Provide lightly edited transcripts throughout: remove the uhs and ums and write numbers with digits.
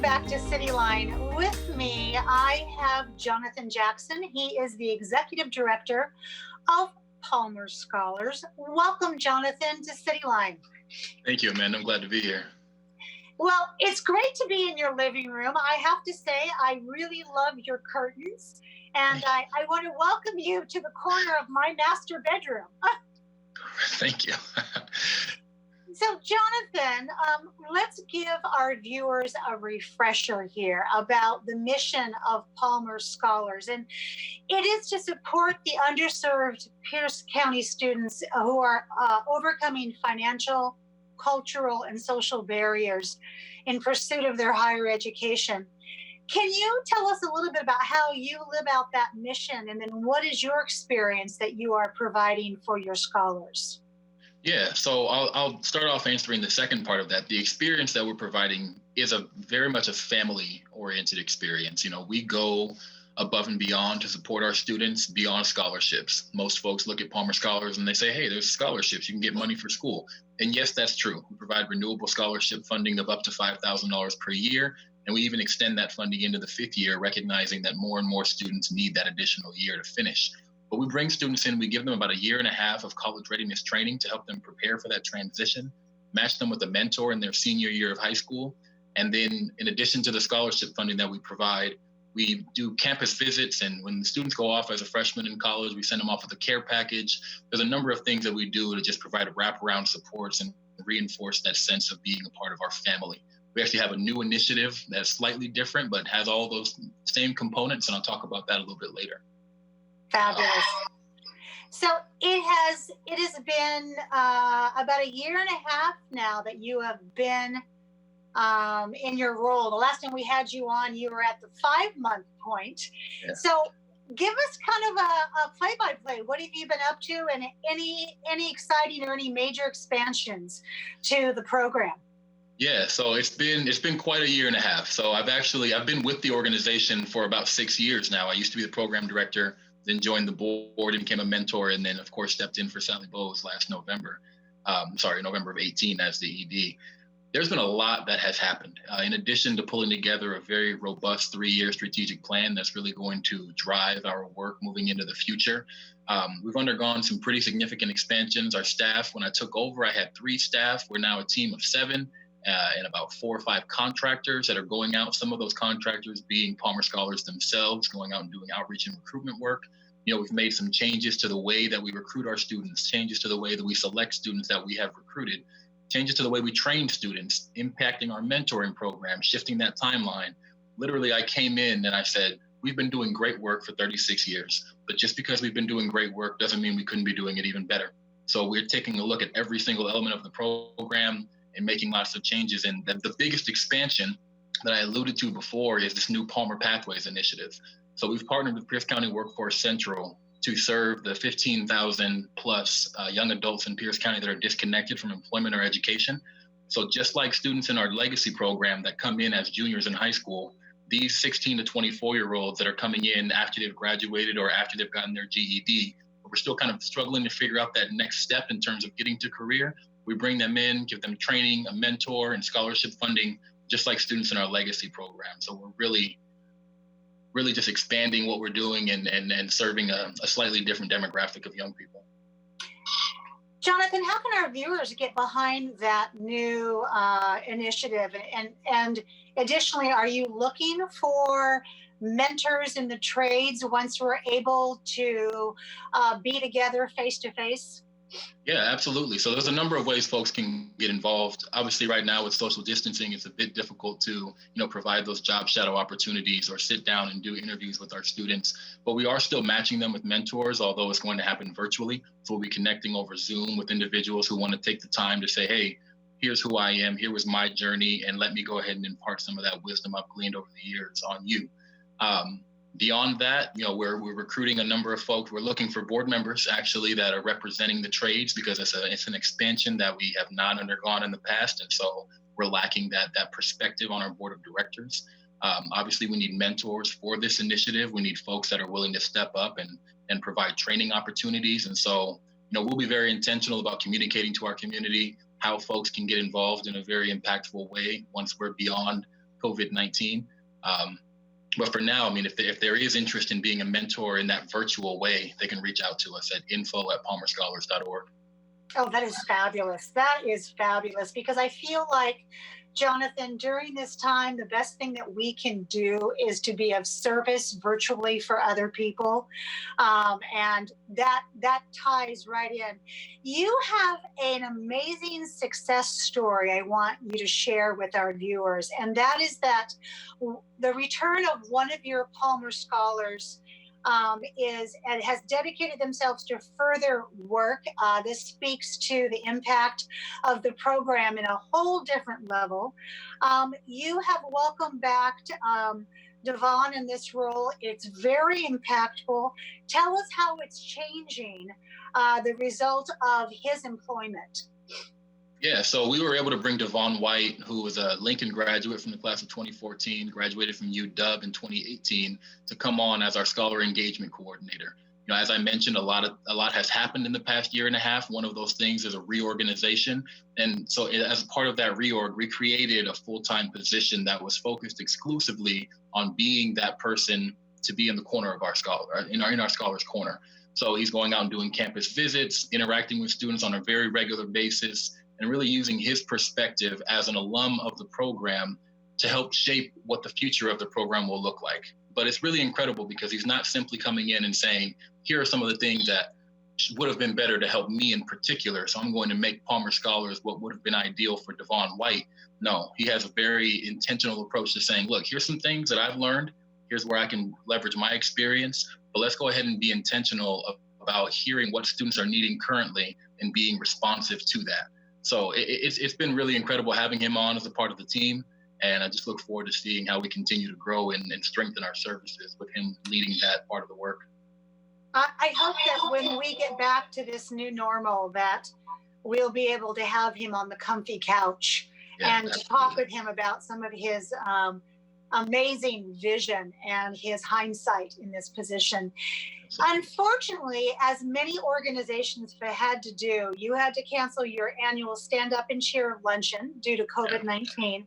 welcome back to CityLine. With me, I have Jonathan Jackson. He is the Executive Director of Palmer Scholars. Welcome, Jonathan, to CityLine. Thank you, Amanda. I'm glad to be here. Well, it's great to be in your living room. I have to say, I really love your curtains, and I want to welcome you to the corner of my master bedroom. Thank you. So, Jonathan, let's give our viewers a refresher here about the mission of Palmer Scholars. And it is to support the underserved Pierce County students who are overcoming financial, cultural, and social barriers in pursuit of their higher education. Can you tell us a little bit about how you live out that mission, and then what is your experience that you are providing for your scholars? Yeah, so I'll start off answering the second part of that. The experience that we're providing is very much a family-oriented experience. You know, we go above and beyond to support our students beyond scholarships. Most folks look at Palmer Scholars and they say, hey, there's scholarships, you can get money for school. And yes, that's true. We provide renewable scholarship funding of up to $5,000 per year. And we even extend that funding into the fifth year, recognizing that more and more students need that additional year to finish. But we bring students in, we give them about a year and a half of college readiness training to help them prepare for that transition, match them with a mentor in their senior year of high school. And then in addition to the scholarship funding that we provide, we do campus visits. And when the students go off as a freshman in college, we send them off with a care package. There's a number of things that we do to just provide wraparound supports and reinforce that sense of being a part of our family. We actually have a new initiative that's slightly different, but has all those same components. And I'll talk about that a little bit later. Fabulous. So it has been about a year and a half now that you have been in your role. The last time we had you on, you were at the 5-month point. Yeah. So give us kind of a play-by-play. What have you been up to, and any exciting or any major expansions to the program? Yeah, so it's been quite a year and a half. So I've been with the organization for about 6 years now. I used to be the program director, then joined the board and became a mentor, and then of course stepped in for Sally Bowes last November. November of 2018 as the ED. There's been a lot that has happened. In addition to pulling together a very robust 3-year strategic plan that's really going to drive our work moving into the future. We've undergone some pretty significant expansions. Our staff, when I took over, I had 3 staff. We're now a team of 7. And about 4 or 5 contractors that are going out, some of those contractors being Palmer Scholars themselves, going out and doing outreach and recruitment work. You know, we've made some changes to the way that we recruit our students, changes to the way that we select students that we have recruited, changes to the way we train students, impacting our mentoring program, shifting that timeline. Literally, I came in and I said, we've been doing great work for 36 years, but just because we've been doing great work doesn't mean we couldn't be doing it even better. So we're taking a look at every single element of the program and making lots of changes. And the biggest expansion that I alluded to before is this new Palmer Pathways initiative. So we've partnered with Pierce County Workforce Central to serve the 15,000 plus young adults in Pierce County that are disconnected from employment or education. So just like students in our legacy program that come in as juniors in high school, these 16 to 24-year-olds that are coming in after they've graduated or after they've gotten their GED, we're still kind of struggling to figure out that next step in terms of getting to career. We bring them in, give them training, a mentor, and scholarship funding, just like students in our legacy program. So we're really just expanding what we're doing and serving a slightly different demographic of young people. Jonathan, how can our viewers get behind that new initiative? And additionally, are you looking for mentors in the trades once we're able to be together face to face? Yeah, absolutely. So there's a number of ways folks can get involved. Obviously, right now with social distancing, it's a bit difficult to, provide those job shadow opportunities or sit down and do interviews with our students. But we are still matching them with mentors, although it's going to happen virtually. So we'll be connecting over Zoom with individuals who want to take the time to say, hey, here's who I am, here was my journey, and let me go ahead and impart some of that wisdom I've gleaned over the years on you. Beyond that, we're recruiting a number of folks. We're looking for board members actually that are representing the trades because it's an expansion that we have not undergone in the past. And so we're lacking that perspective on our board of directors. Obviously, we need mentors for this initiative. We need folks that are willing to step up and provide training opportunities. And so, we'll be very intentional about communicating to our community how folks can get involved in a very impactful way once we're beyond COVID-19. But for now, I mean, if there is interest in being a mentor in that virtual way, they can reach out to us at info@palmerscholars.org. Oh, that is fabulous. That is fabulous, because I feel like, Jonathan, during this time, the best thing that we can do is to be of service virtually for other people. And that ties right in. You have an amazing success story I want you to share with our viewers. And that is that the return of one of your Palmer Scholars is and has dedicated themselves to further work. This speaks to the impact of the program in a whole different level. You have welcomed back Devon in this role. It's very impactful. Tell us how it's changing the result of his employment. Yeah, so we were able to bring Devon White, who was a Lincoln graduate from the class of 2014, graduated from UW in 2018, to come on as our scholar engagement coordinator. You know, as I mentioned, a lot has happened in the past year and a half. One of those things is a reorganization. And so as part of that reorg, we created a full-time position that was focused exclusively on being that person to be in the corner of our scholar, in our scholar's corner. So he's going out and doing campus visits, interacting with students on a very regular basis, and really using his perspective as an alum of the program to help shape what the future of the program will look like. But it's really incredible because he's not simply coming in and saying, here are some of the things that would have been better to help me in particular, so I'm going to make Palmer Scholars what would have been ideal for Devon White. No, he has a very intentional approach to saying, look, here's some things that I've learned. Here's where I can leverage my experience, but let's go ahead and be intentional about hearing what students are needing currently and being responsive to that. So it's been really incredible having him on as a part of the team. And I just look forward to seeing how we continue to grow and strengthen our services with him leading that part of the work. I hope that when we get back to this new normal, that we'll be able to have him on the comfy couch and absolutely talk with him about some of his amazing vision and his hindsight in this position. Unfortunately, as many organizations have had to do, you had to cancel your annual Stand Up and Cheer luncheon due to COVID-19.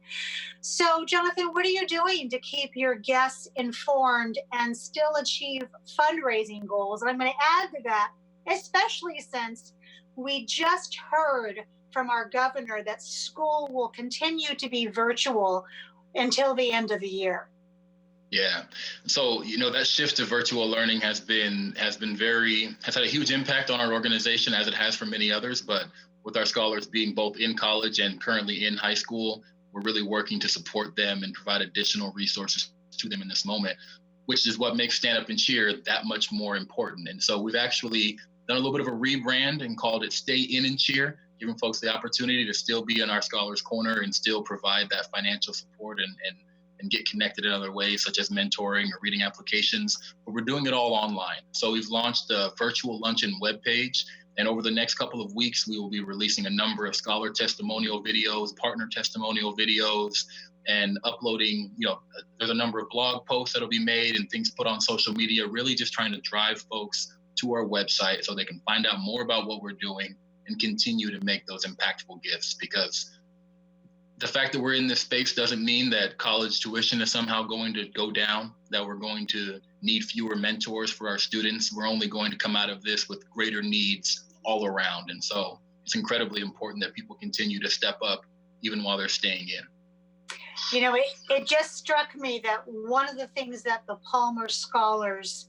So, Jonathan, what are you doing to keep your guests informed and still achieve fundraising goals? And I'm going to add to that, especially since we just heard from our governor that school will continue to be virtual until the end of the year. Yeah. So, you know, that shift to virtual learning has had a huge impact on our organization, as it has for many others. But with our scholars being both in college and currently in high school, we're really working to support them and provide additional resources to them in this moment, which is what makes Stand Up and Cheer that much more important. And so we've actually done a little bit of a rebrand and called it Stay In and Cheer, giving folks the opportunity to still be in our scholars' corner and still provide that financial support and get connected in other ways, such as mentoring or reading applications, but we're doing it all online. So we've launched a virtual luncheon webpage, and over the next couple of weeks, we will be releasing a number of scholar testimonial videos, partner testimonial videos, and uploading, there's a number of blog posts that'll be made and things put on social media, really just trying to drive folks to our website so they can find out more about what we're doing and continue to make those impactful gifts, because the fact that we're in this space doesn't mean that college tuition is somehow going to go down, that we're going to need fewer mentors for our students. We're only going to come out of this with greater needs all around. And so it's incredibly important that people continue to step up even while they're staying in. You know, it just struck me that one of the things that the Palmer Scholars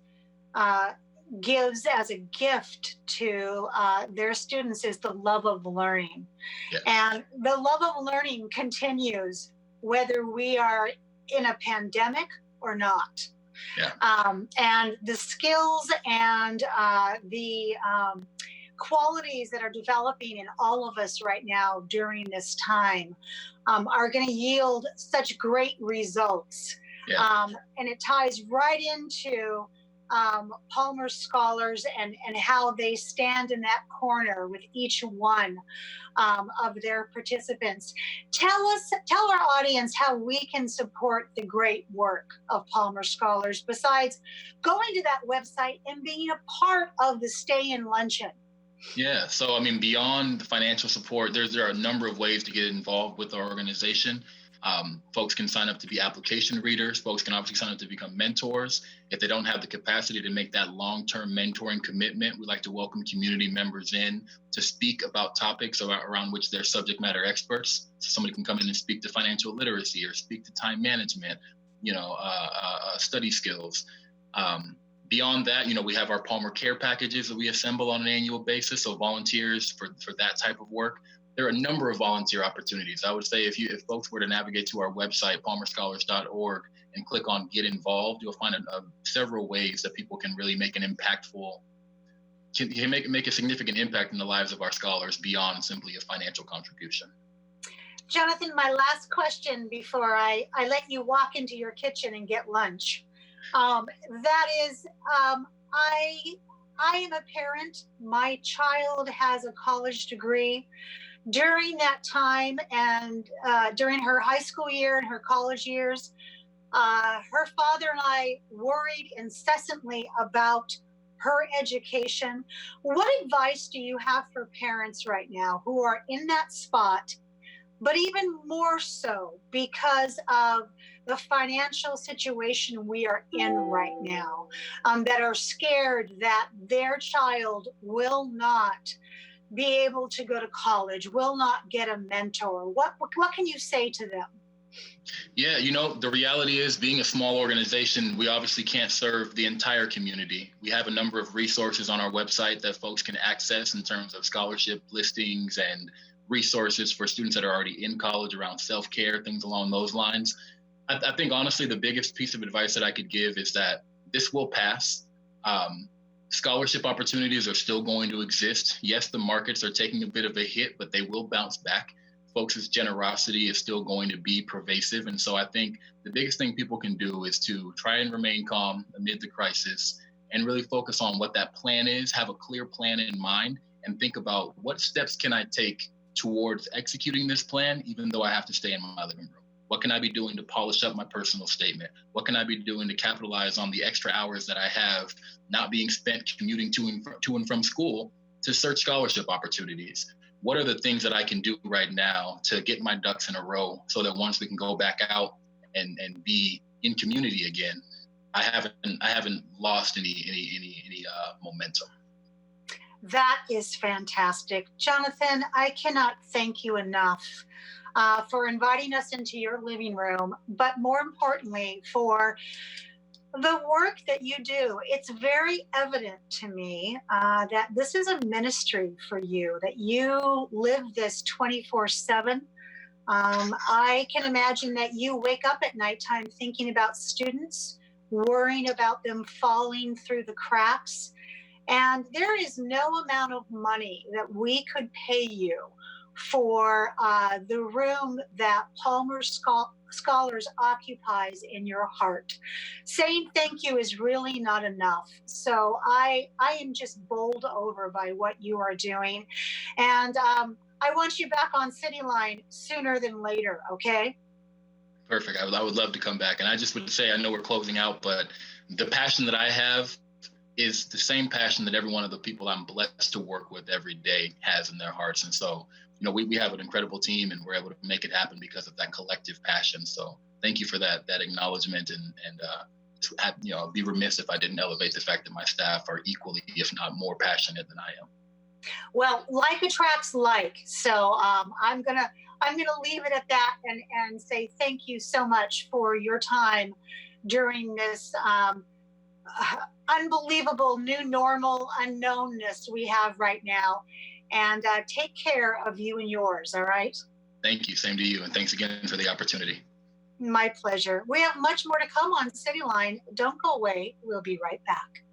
gives as a gift to their students is the love of learning. Yes. And the love of learning continues whether we are in a pandemic or not. Yeah. And the skills and the qualities that are developing in all of us right now during this time are going to yield such great results. Yeah. And it ties right into Palmer Scholars and how they stand in that corner with each one of their participants. Tell our audience how we can support the great work of Palmer Scholars besides going to that website and being a part of the Stay In Luncheon. Yeah, so I mean, beyond the financial support, there are a number of ways to get involved with our organization. Folks can sign up to be application readers. Folks can obviously sign up to become mentors. If they don't have the capacity to make that long-term mentoring commitment, we like to welcome community members in to speak about topics around which they're subject matter experts. So somebody can come in and speak to financial literacy or speak to time management, study skills. Beyond that, we have our Palmer Care packages that we assemble on an annual basis. So volunteers for that type of work. There are a number of volunteer opportunities. I would say if folks were to navigate to our website, palmerscholars.org, and click on Get Involved, you'll find several ways that people can really make make a significant impact in the lives of our scholars beyond simply a financial contribution. Jonathan, my last question before I let you walk into your kitchen and get lunch. That is, I am a parent. My child has a college degree. During that time and during her high school year and her college years, her father and I worried incessantly about her education. What advice do you have for parents right now who are in that spot, but even more so because of the financial situation we are in right now, that are scared that their child will not be able to go to college, will not get a mentor? What can you say to them? Yeah, the reality is, being a small organization, we obviously can't serve the entire community. We have a number of resources on our website that folks can access in terms of scholarship listings and resources for students that are already in college around self-care, things along those lines. I think, honestly, the biggest piece of advice that I could give is that this will pass. Scholarship opportunities are still going to exist. Yes, the markets are taking a bit of a hit, but they will bounce back. Folks' generosity is still going to be pervasive. And so I think the biggest thing people can do is to try and remain calm amid the crisis and really focus on what that plan is, have a clear plan in mind, and think about what steps can I take towards executing this plan, even though I have to stay in my living room. What can I be doing to polish up my personal statement? What can I be doing to capitalize on the extra hours that I have not being spent commuting to and from school to search scholarship opportunities? What are the things that I can do right now to get my ducks in a row so that once we can go back out and be in community again, I haven't lost any momentum. That is fantastic. Jonathan, I cannot thank you enough for inviting us into your living room, but more importantly, for the work that you do. It's very evident to me that this is a ministry for you, that you live this 24/7. I can imagine that you wake up at nighttime thinking about students, worrying about them falling through the cracks. And there is no amount of money that we could pay you for the room that Palmer Scholars occupies in your heart. Saying thank you is really not enough. So I am just bowled over by what you are doing. And I want you back on CityLine sooner than later, okay? Perfect. I would love to come back. And I just would say, I know we're closing out, but the passion that I have is the same passion that every one of the people I'm blessed to work with every day has in their hearts. And so, we have an incredible team, and we're able to make it happen because of that collective passion. So thank you for that acknowledgement, and I'd be remiss if I didn't elevate the fact that my staff are equally, if not more, passionate than I am. Well, like attracts like. So I'm gonna leave it at that and say thank you so much for your time during this unbelievable new normal unknownness we have right now. And take care of you and yours, all right? Thank you. Same to you. And thanks again for the opportunity. My pleasure. We have much more to come on CityLine. Don't go away. We'll be right back.